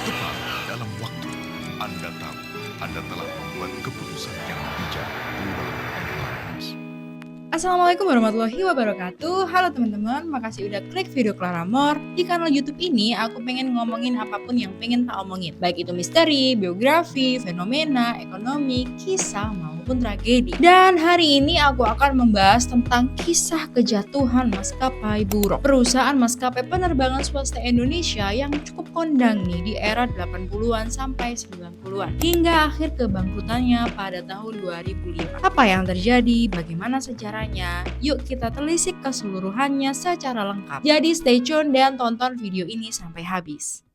Tepat dalam waktu, Anda tahu Anda telah membuat keputusan yang bijak. Buruk Airlines. Assalamualaikum warahmatullahi wabarakatuh. Halo teman-teman, makasih udah klik video Clara More. Di kanal YouTube ini aku pengen ngomongin apapun yang pengen tak omongin, baik itu misteri, biografi, fenomena, ekonomi, kisah maupun tragedi. Dan hari ini aku akan membahas tentang kisah kejatuhan maskapai Buruk, perusahaan maskapai penerbangan swasta Indonesia yang cukup kondang nih di era 80-an sampai 90-an hingga akhir kebangkrutannya pada tahun 2005. Apa yang terjadi? Bagaimana sejarahnya? Yuk kita telisik keseluruhannya secara lengkap. Jadi stay tune dan tonton video ini sampai habis.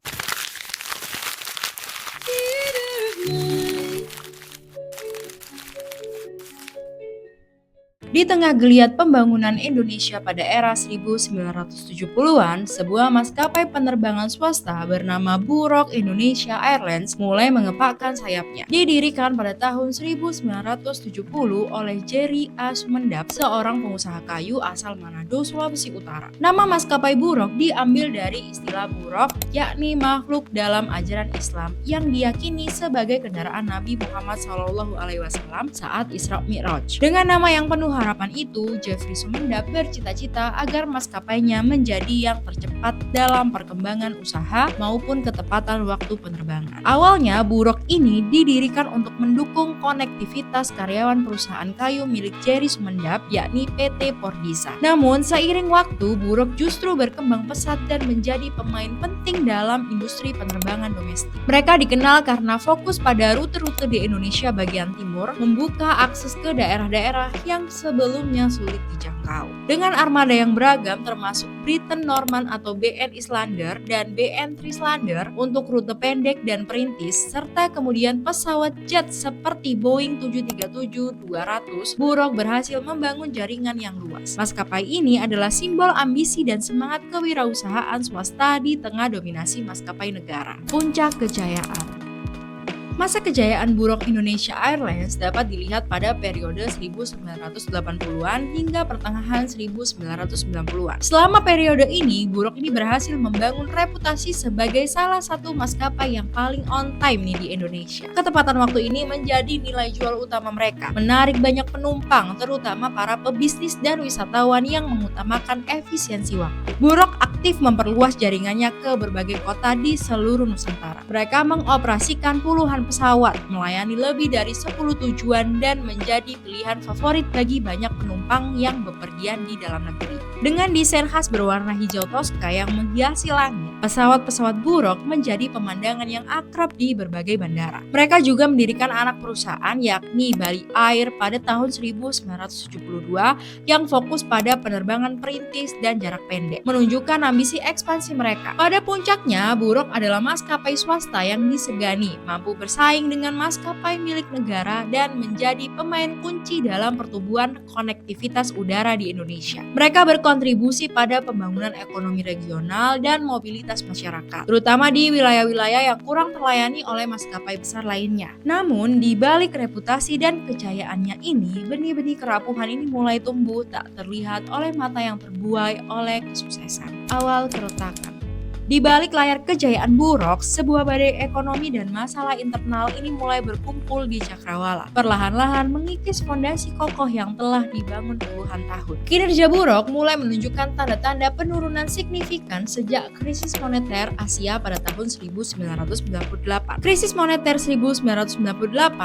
Di tengah geliat pembangunan Indonesia pada era 1970-an, sebuah maskapai penerbangan swasta bernama Buruk Indonesia Airlines mulai mengepakkan sayapnya. Didirikan pada tahun 1970 oleh Jerry A. Sumendap, seorang pengusaha kayu asal Manado, Sulawesi Utara. Nama maskapai Buruk diambil dari istilah buruk, yakni makhluk dalam ajaran Islam yang diyakini sebagai kendaraan Nabi Muhammad SAW saat Isra Mi'raj. Dengan nama yang penuh harapan itu, Jeffrey Sumendap bercita-cita agar maskapainya menjadi yang tercepat dalam perkembangan usaha maupun ketepatan waktu penerbangan. Awalnya, Buruk ini didirikan untuk mendukung konektivitas karyawan perusahaan kayu milik Jerry Sumendap, yakni PT Pordisa. Namun, seiring waktu, Buruk justru berkembang pesat dan menjadi pemain penting dalam industri penerbangan domestik. Mereka dikenal karena fokus pada rute-rute di Indonesia bagian timur, membuka akses ke daerah-daerah yang sebelumnya sulit dijangkau. Dengan armada yang beragam termasuk Britten Norman atau BN Islander dan BN Trislander untuk rute pendek dan perintis, serta kemudian pesawat jet seperti Boeing 737-200, Buruk berhasil membangun jaringan yang luas. Maskapai ini adalah simbol ambisi dan semangat kewirausahaan swasta di tengah dominasi maskapai negara. Puncak kejayaan. Masa kejayaan Buruk Indonesia Airlines dapat dilihat pada periode 1980-an hingga pertengahan 1990-an. Selama periode ini, Buruk ini berhasil membangun reputasi sebagai salah satu maskapai yang paling on time nih di Indonesia. Ketepatan waktu ini menjadi nilai jual utama mereka, menarik banyak penumpang, terutama para pebisnis dan wisatawan yang mengutamakan efisiensi waktu. Buruk aktif memperluas jaringannya ke berbagai kota di seluruh Nusantara. Mereka mengoperasikan puluhan pesawat, melayani lebih dari 10 tujuan dan menjadi pilihan favorit bagi banyak penumpang yang bepergian di dalam negeri. Dengan desain khas berwarna hijau toska yang menghiasi langit, pesawat-pesawat Buruk menjadi pemandangan yang akrab di berbagai bandara. Mereka juga mendirikan anak perusahaan yakni Bali Air pada tahun 1972 yang fokus pada penerbangan perintis dan jarak pendek, menunjukkan ambisi ekspansi mereka. Pada puncaknya, Buruk adalah maskapai swasta yang disegani, mampu bersaing dengan maskapai milik negara dan menjadi pemain kunci dalam pertumbuhan konektivitas udara di Indonesia. Mereka berkontribusi pada pembangunan ekonomi regional dan mobilitas masyarakat, terutama di wilayah-wilayah yang kurang terlayani oleh maskapai besar lainnya. Namun, di balik reputasi dan kejayaannya ini, benih-benih kerapuhan ini mulai tumbuh tak terlihat oleh mata yang terbuai oleh kesuksesan. Awal keretakan. Di balik layar kejayaan Buruk, sebuah badai ekonomi dan masalah internal ini mulai berkumpul di Cakrawala, perlahan-lahan mengikis fondasi kokoh yang telah dibangun puluhan tahun. Kinerja Buruk mulai menunjukkan tanda-tanda penurunan signifikan sejak krisis moneter Asia pada tahun 1998. Krisis moneter 1998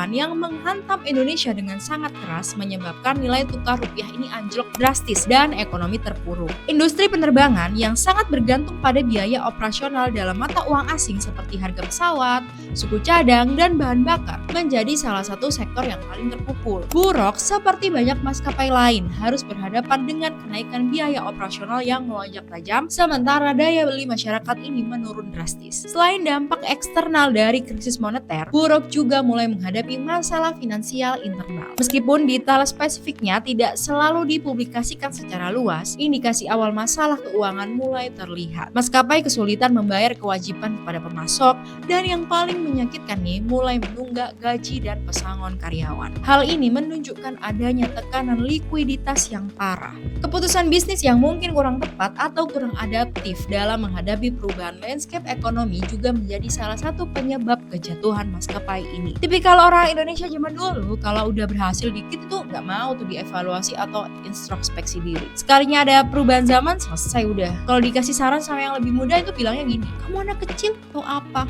yang menghantam Indonesia dengan sangat keras menyebabkan nilai tukar rupiah ini anjlok drastis dan ekonomi terpuruk. Industri penerbangan yang sangat bergantung pada biaya operasional dalam mata uang asing seperti harga pesawat, suku cadang, dan bahan bakar menjadi salah satu sektor yang paling terpukul. Buruk seperti banyak maskapai lain harus berhadapan dengan kenaikan biaya operasional yang melonjak tajam, sementara daya beli masyarakat ini menurun drastis. Selain dampak eksternal dari krisis moneter, Buruk juga mulai menghadapi masalah finansial internal. Meskipun detail spesifiknya tidak selalu dipublikasikan secara luas, indikasi awal masalah keuangan mulai terlihat. Maskapai kesulitan kesulitan membayar kewajiban kepada pemasok, dan yang paling menyakitkan nih, mulai menunggak gaji dan pesangon karyawan. Hal ini menunjukkan adanya tekanan likuiditas yang parah. Keputusan bisnis yang mungkin kurang tepat atau kurang adaptif dalam menghadapi perubahan landscape ekonomi juga menjadi salah satu penyebab kejatuhan maskapai ini. Tipikal orang Indonesia zaman dulu, kalau udah berhasil dikit itu nggak mau tuh dievaluasi atau introspeksi diri. Sekalinya ada perubahan zaman, selesai udah. Kalau dikasih saran sama yang lebih muda itu bilangnya gini, kamu anak kecil atau apa?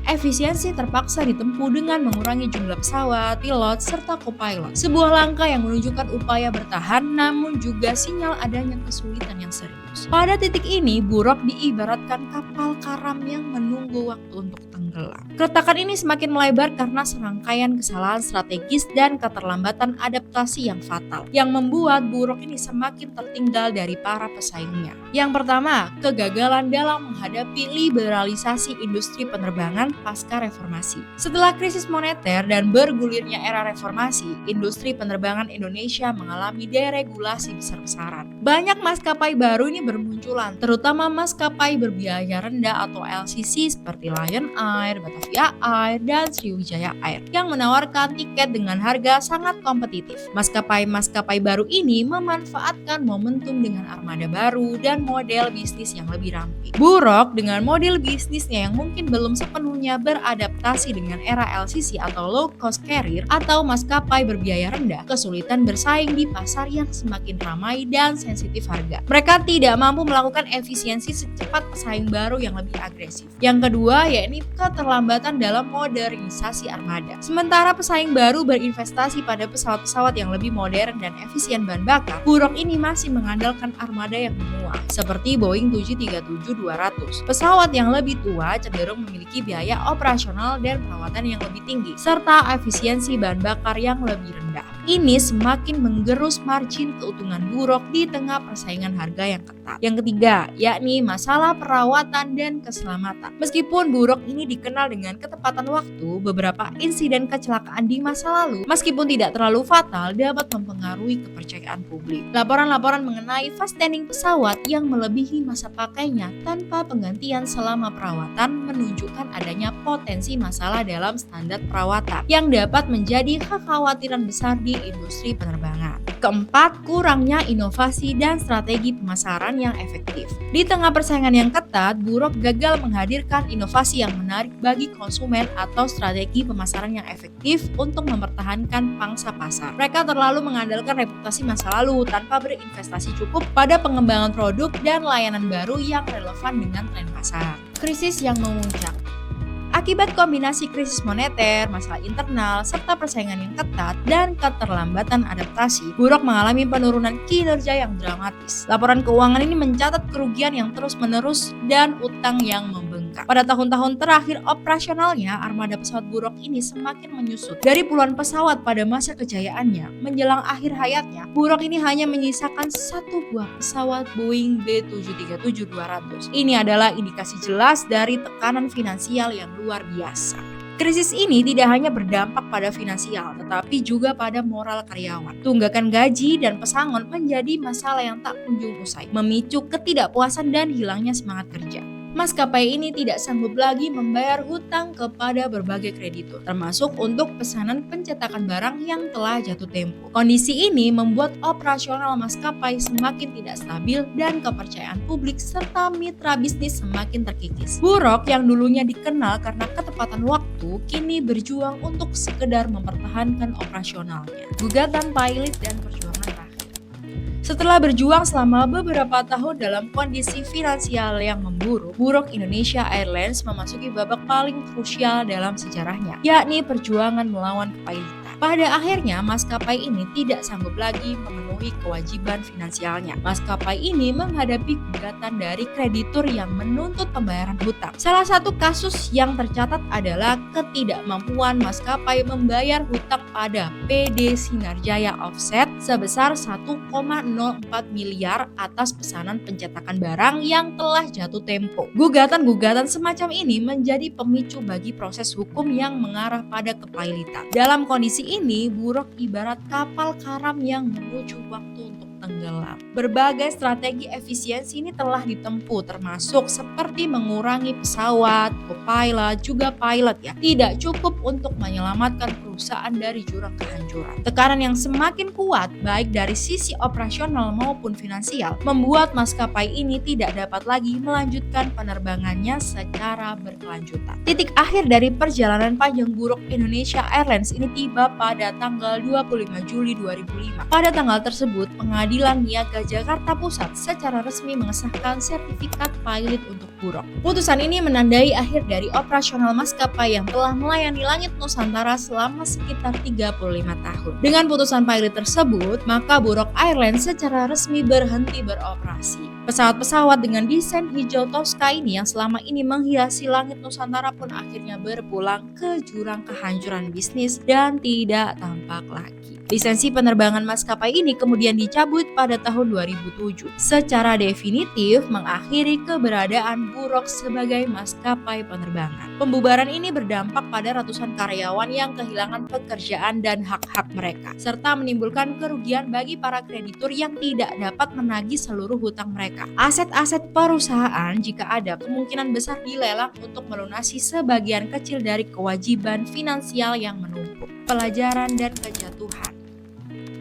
Efisiensi terpaksa ditempuh dengan mengurangi jumlah pesawat, pilot, serta co-pilot. Sebuah langkah yang menunjukkan upaya bertahan namun juga sinyal adanya kesulitan yang serius. Pada titik ini, Buruk diibaratkan kapal karam yang menunggu waktu untuk tenggelam. Keretakan ini semakin melebar karena serangkaian kesalahan strategis dan keterlambatan adaptasi yang fatal, yang membuat Buruk ini semakin tertinggal dari para pesaingnya. Yang pertama, kegagalan dalam menghadapi liberalisasi industri penerbangan pasca reformasi. Setelah krisis moneter dan bergulirnya era reformasi, industri penerbangan Indonesia mengalami deregulasi besar-besaran. Banyak maskapai baru ini bermunculan, terutama maskapai berbiaya rendah atau LCC seperti Lion Air, Batavia Air, dan Sriwijaya Air yang menawarkan tiket dengan harga sangat kompetitif. Maskapai-maskapai baru ini memanfaatkan momentum dengan armada baru dan model bisnis yang lebih ramping. Buruk dengan model bisnisnya yang mungkin belum sepenuhnya beradaptasi dengan era LCC atau low cost carrier atau maskapai berbiaya rendah, kesulitan bersaing di pasar yang semakin ramai dan sensitif harga. Mereka tidak mampu melakukan efisiensi secepat pesaing baru yang lebih agresif. Yang kedua, yakni keterlambatan dalam modernisasi armada. Sementara pesaing baru berinvestasi pada pesawat-pesawat yang lebih modern dan efisien bahan bakar, Buruk ini masih mengandalkan armada yang menua, seperti Boeing 737-200. Pesawat yang lebih tua cenderung memiliki biaya operasional dan perawatan yang lebih tinggi, serta efisiensi bahan bakar yang lebih rendah. Ini semakin menggerus margin keuntungan Buruk di tengah persaingan harga yang ketat. Yang ketiga, yakni masalah perawatan dan keselamatan. Meskipun Buruk ini dikenal dengan ketepatan waktu, beberapa insiden kecelakaan di masa lalu, meskipun tidak terlalu fatal, dapat mempengaruhi kepercayaan publik. Laporan-laporan mengenai fastening pesawat yang melebihi masa pakainya tanpa penggantian selama perawatan menunjukkan adanya potensi masalah dalam standar perawatan yang dapat menjadi kekhawatiran besar di industri penerbangan. Keempat, kurangnya inovasi dan strategi pemasaran yang efektif. Di tengah persaingan yang ketat, Buruk gagal menghadirkan inovasi yang menarik bagi konsumen atau strategi pemasaran yang efektif untuk mempertahankan pangsa pasar. Mereka terlalu mengandalkan reputasi masa lalu tanpa berinvestasi cukup pada pengembangan produk dan layanan baru yang relevan dengan tren pasar. Krisis yang memuncak. Akibat kombinasi krisis moneter, masalah internal, serta persaingan yang ketat dan keterlambatan adaptasi, Buruk mengalami penurunan kinerja yang dramatis. Laporan keuangan ini mencatat kerugian yang terus-menerus dan utang yang membengkak. Pada tahun-tahun terakhir operasionalnya, armada pesawat Buruk ini semakin menyusut. Dari puluhan pesawat pada masa kejayaannya, menjelang akhir hayatnya, Buruk ini hanya menyisakan satu buah pesawat Boeing B737-200. Ini adalah indikasi jelas dari tekanan finansial yang luar biasa. Krisis ini tidak hanya berdampak pada finansial, tetapi juga pada moral karyawan. Tunggakan gaji dan pesangon menjadi masalah yang tak kunjung usai, memicu ketidakpuasan dan hilangnya semangat kerja. Maskapai ini tidak sanggup lagi membayar hutang kepada berbagai kreditur, termasuk untuk pesanan pencetakan barang yang telah jatuh tempo. Kondisi ini membuat operasional maskapai semakin tidak stabil dan kepercayaan publik serta mitra bisnis semakin terkikis. Buruk yang dulunya dikenal karena ketepatan waktu, kini berjuang untuk sekedar mempertahankan operasionalnya. Gugatan pilot dan perjuangan terakhir. Setelah berjuang selama beberapa tahun dalam kondisi finansial yang memburuk, Buruk Indonesia Airlines memasuki babak paling krusial dalam sejarahnya, yakni perjuangan melawan kepailitan. Pada akhirnya, maskapai ini tidak sanggup lagi memenuhi kewajiban finansialnya. Maskapai ini menghadapi gugatan dari kreditur yang menuntut pembayaran hutang. Salah satu kasus yang tercatat adalah ketidakmampuan maskapai membayar hutang pada PD Sinarjaya Offset sebesar 1,04 miliar atas pesanan pencetakan barang yang telah jatuh tempo. Gugatan-gugatan semacam ini menjadi pemicu bagi proses hukum yang mengarah pada kepailitan. Dalam kondisi ini, Buruk ibarat kapal karam yang menuju waktu untuk tenggelam. Berbagai strategi efisiensi ini telah ditempuh, termasuk seperti mengurangi pesawat, co-pilot, juga pilot ya. Tidak cukup untuk menyelamatkan perusahaan dari jurang kehancuran. Tekanan yang semakin kuat baik dari sisi operasional maupun finansial membuat maskapai ini tidak dapat lagi melanjutkan penerbangannya secara berkelanjutan. Titik akhir dari perjalanan panjang buruk Indonesia Airlines ini tiba pada tanggal 25 Juli 2005. Pada tanggal tersebut, Pengadilan Niaga Jakarta Pusat secara resmi mengesahkan sertifikat pilot untuk Buruk. Putusan ini menandai akhir dari operasional maskapai yang telah melayani langit Nusantara selama sekitar 35 tahun. Dengan putusan pilot tersebut, maka Buruk Airlines secara resmi berhenti beroperasi. Pesawat-pesawat dengan desain hijau Tosca ini yang selama ini menghiasi langit Nusantara pun akhirnya berpulang ke jurang kehancuran bisnis dan tidak tampak lagi. Lisensi penerbangan maskapai ini kemudian dicabut pada tahun 2007, secara definitif mengakhiri keberadaan Buruk sebagai maskapai penerbangan. Pembubaran ini berdampak pada ratusan karyawan yang kehilangan pekerjaan dan hak-hak mereka, serta menimbulkan kerugian bagi para kreditur yang tidak dapat menagih seluruh hutang mereka. Aset-aset perusahaan jika ada kemungkinan besar dilelang untuk melunasi sebagian kecil dari kewajiban finansial yang menumpuk. Pelajaran dan kejatuhan.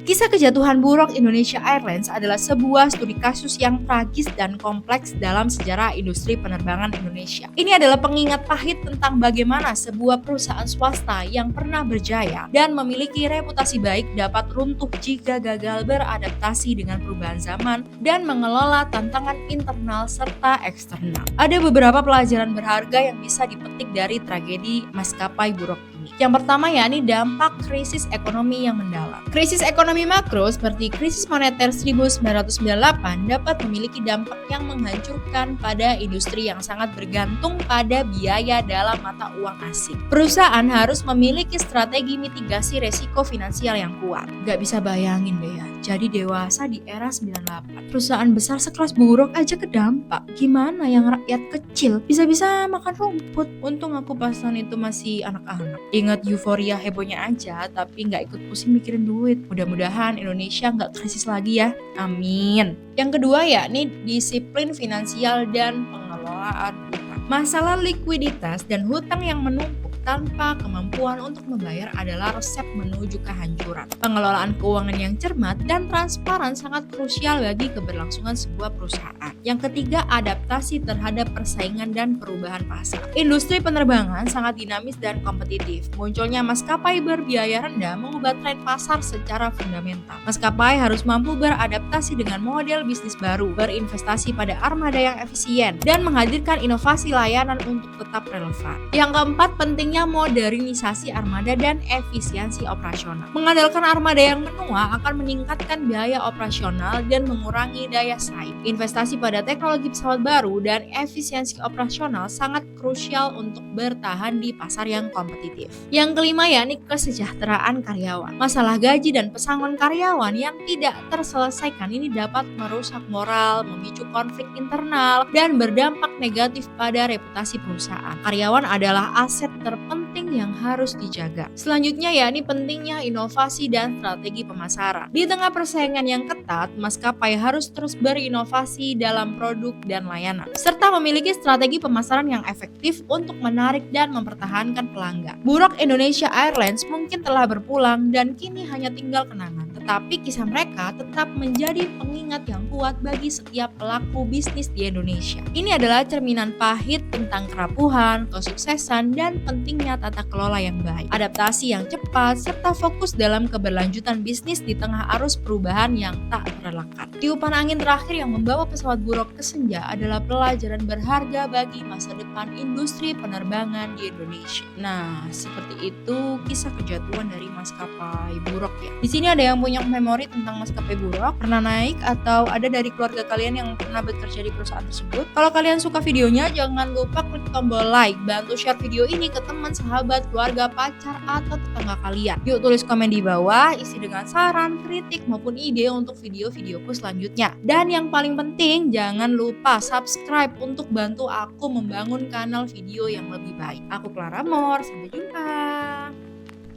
Kisah kejatuhan Buruk Indonesia Airlines adalah sebuah studi kasus yang tragis dan kompleks dalam sejarah industri penerbangan Indonesia. Ini adalah pengingat pahit tentang bagaimana sebuah perusahaan swasta yang pernah berjaya dan memiliki reputasi baik dapat runtuh jika gagal beradaptasi dengan perubahan zaman dan mengelola tantangan internal serta eksternal. Ada beberapa pelajaran berharga yang bisa dipetik dari tragedi maskapai Buruk ini. Yang pertama yakni dampak krisis ekonomi yang mendalam. Krisis ekonomi makro seperti krisis moneter 1998 dapat memiliki dampak yang menghancurkan pada industri yang sangat bergantung pada biaya dalam mata uang asing. Perusahaan harus memiliki strategi mitigasi resiko finansial yang kuat. Gak bisa bayangin deh ya, jadi dewasa di era 98. Perusahaan besar sekelas Buruk aja kedampak. Gimana yang rakyat kecil bisa-bisa makan rumput? Untung aku pasan itu masih anak-anak. Ingat euforia hebohnya aja, tapi nggak ikut pusing mikirin duit. Mudah-mudahan Indonesia nggak krisis lagi ya. Amin. Yang kedua yakni disiplin finansial dan pengelolaan hutang. Masalah likuiditas dan hutang yang menumpuk tanpa kemampuan untuk membayar adalah resep menuju kehancuran. Pengelolaan keuangan yang cermat dan transparan sangat krusial bagi keberlangsungan sebuah perusahaan. Yang ketiga, adaptasi terhadap persaingan dan perubahan pasar. Industri penerbangan sangat dinamis dan kompetitif. Munculnya maskapai berbiaya rendah mengubah tren pasar secara fundamental. Maskapai harus mampu beradaptasi dengan model bisnis baru, berinvestasi pada armada yang efisien, dan menghadirkan inovasi layanan untuk tetap relevan. Yang keempat, pentingnya modernisasi armada dan efisiensi operasional. Mengandalkan armada yang menua akan meningkatkan biaya operasional dan mengurangi daya saing. Investasi pada teknologi pesawat baru dan efisiensi operasional sangat krusial untuk bertahan di pasar yang kompetitif. Yang kelima yakni kesejahteraan karyawan. Masalah gaji dan pesangon karyawan yang tidak terselesaikan ini dapat merusak moral, memicu konflik internal, dan berdampak negatif pada reputasi perusahaan. Karyawan adalah aset terpenting yang harus dijaga. Selanjutnya yakni pentingnya inovasi dan strategi pemasaran. Di tengah persaingan yang ketat, maskapai harus terus berinovasi dalam produk dan layanan, serta memiliki strategi pemasaran yang efektif untuk menarik dan mempertahankan pelanggan. Buruk Indonesia Airlines mungkin telah berpulang dan kini hanya tinggal kenangan, tetapi kisah mereka tetap menjadi pengingat yang kuat bagi setiap pelaku bisnis di Indonesia. Ini adalah cerminan pahit tentang kerapuhan, kesuksesan, dan pentingnya tata kelola yang baik, adaptasi yang cepat, serta fokus dalam keberlanjutan bisnis di tengah arus perubahan yang tak terelakkan. Tiupan angin terakhir yang membawa pesawat Buruk ke senja adalah pelajaran berharga bagi masa depan industri penerbangan di Indonesia. Nah, seperti itu kisah kejatuhan dari maskapai Buruk ya. Di sini ada yang punya memori tentang maskapai Buruk, pernah naik atau ada dari keluarga kalian yang pernah bekerja di perusahaan tersebut. Kalau kalian suka videonya, jangan lupa klik tombol like, bantu share video ini ke teman, sahabat, keluarga, pacar, atau tetangga kalian. Yuk tulis komen di bawah, isi dengan saran, kritik, maupun ide untuk video-videoku selanjutnya. Dan yang paling penting, jangan lupa subscribe untuk bantu aku membangun kanal video yang lebih baik. Aku Clara Mor, sampai jumpa.